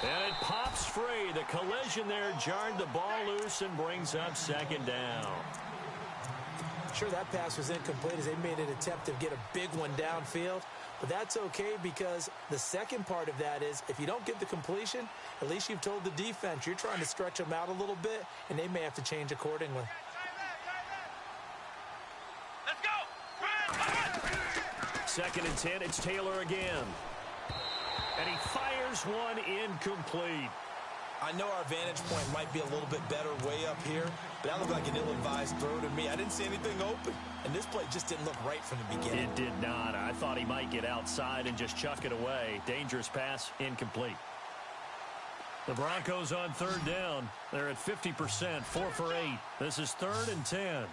And it pops free. The collision there jarred the ball loose and brings up second down. Sure, that pass was incomplete as they made an attempt to get a big one downfield. But that's okay because the second part of that is if you don't get the completion, at least you've told the defense you're trying to stretch them out a little bit, and they may have to change accordingly. Let's go! 2nd and 10, it's Taylor again. And he fires one incomplete. I know our vantage point might be a little bit better way up here, but that looked like an ill-advised throw to me. I didn't see anything open, and this play just didn't look right from the beginning. It did not. I thought he might get outside and just chuck it away. Dangerous pass, incomplete. The Broncos on 3rd down. They're at 50%, 4 for 8. This is 3rd and 10.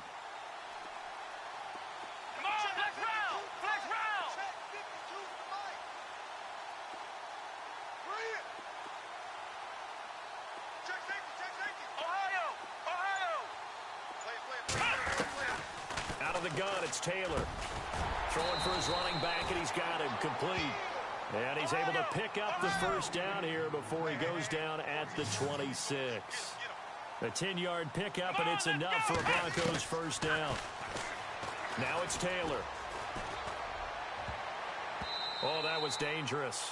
Come on, flex round! Flex round! Check safety! Ohio! Out of the gun, it's Taylor. Throwing for his running back, and he's got him complete. And he's able to pick up the first down here before he goes down at the 26. A 10-yard pickup, and it's enough for a Broncos first down. Now it's Taylor. Oh, that was dangerous.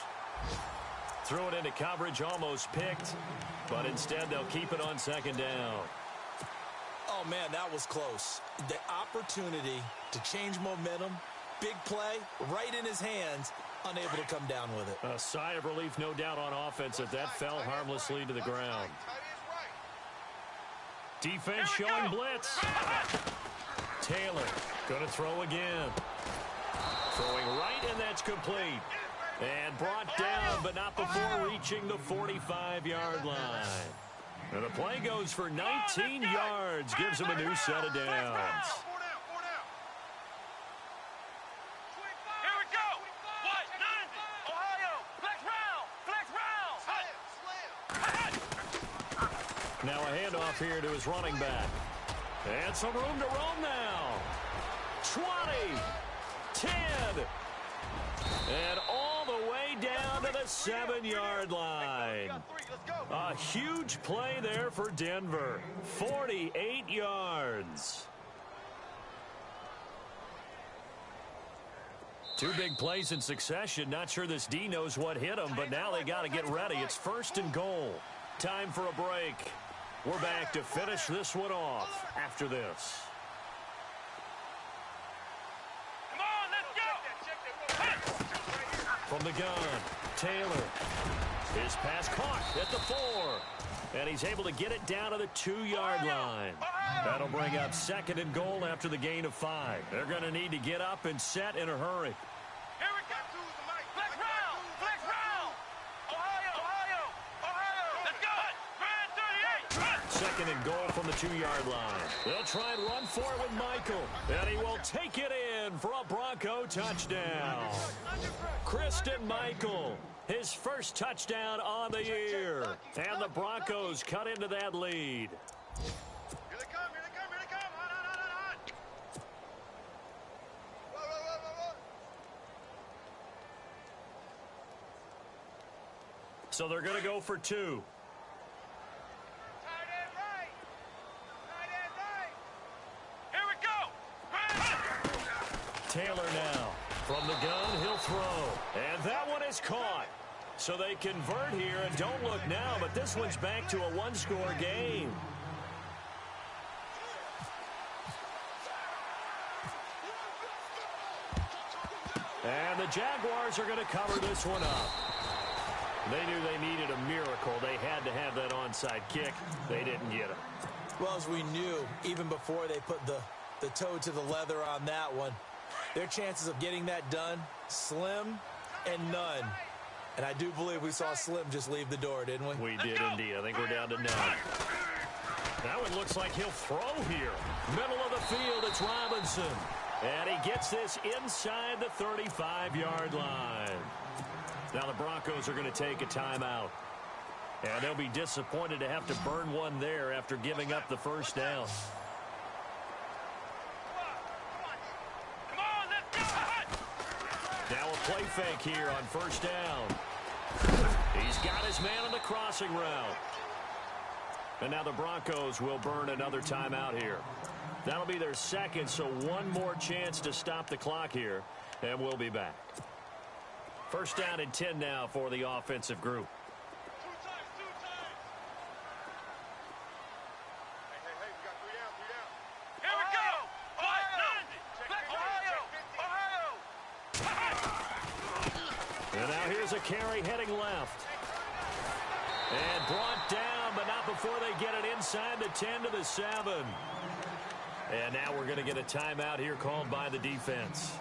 Threw it into coverage, almost picked, but instead they'll keep it on 2nd down. Oh, man, that was close. The opportunity to change momentum, big play, right in his hands, unable to come down with it. A sigh of relief, no doubt, on offense as that fell harmlessly to the ground. Defense showing blitz. Taylor going to throw again. Throwing right, and that's complete. And brought down, but not before reaching the 45-yard line. And the play goes for 19 yards, gives him a new set of downs. Here we go! What? Ohio! Flex round! Now a handoff here to his running back. And some room to roam now. 20, 10, and all the way down to the 7-yard line. A huge play there for Denver. 48 yards. Two big plays in succession. Not sure this D knows what hit him, but now they got to get ready. It's 1st and goal. Time for a break. We're back to finish this one off after this. Come on, let's go! From the gun, Taylor. His pass caught at the 4. And he's able to get it down to the 2-yard line. That'll bring up 2nd and goal after the gain of 5. They're going to need to get up and set in a hurry. Here we go! Flex round! Flex round! Ohio! Let's go! Brand 38! 2nd and goal from the 2-yard line. They'll try and run for it with Michael. And he will take it in for a Bronco touchdown. Christian Michael, his first touchdown on the year. And the Broncos cut into that lead. Here they come! Hot! Whoa. So they're going to go for 2. Tight end right! Here we go! Taylor now. From the gun, he'll throw. And that one is caught. So they convert here, and don't look now, but this one's back to a 1-score game. And the Jaguars are going to cover this one up. They knew they needed a miracle. They had to have that onside kick. They didn't get it. Well, as we knew, even before they put the toe to the leather on that one, their chances of getting that done, slim and none. And I do believe we saw Slim just leave the door, didn't we? We did indeed. I think we're down to none. Now it looks like he'll throw here. Middle of the field, it's Robinson. And he gets this inside the 35-yard line. Now the Broncos are going to take a timeout. And they'll be disappointed to have to burn one there after giving up the first down. Now a play fake here on first down. He's got his man on the crossing route. And now the Broncos will burn another timeout here. That'll be their second, so one more chance to stop the clock here, and we'll be back. First down and 10 now for the offensive group. Two times. Hey, we got three down. Here we go. Ohio. And now here's a carry heading left. And brought down, but not before they get it inside the 10 to the 7. And now we're going to get a timeout here called by the defense.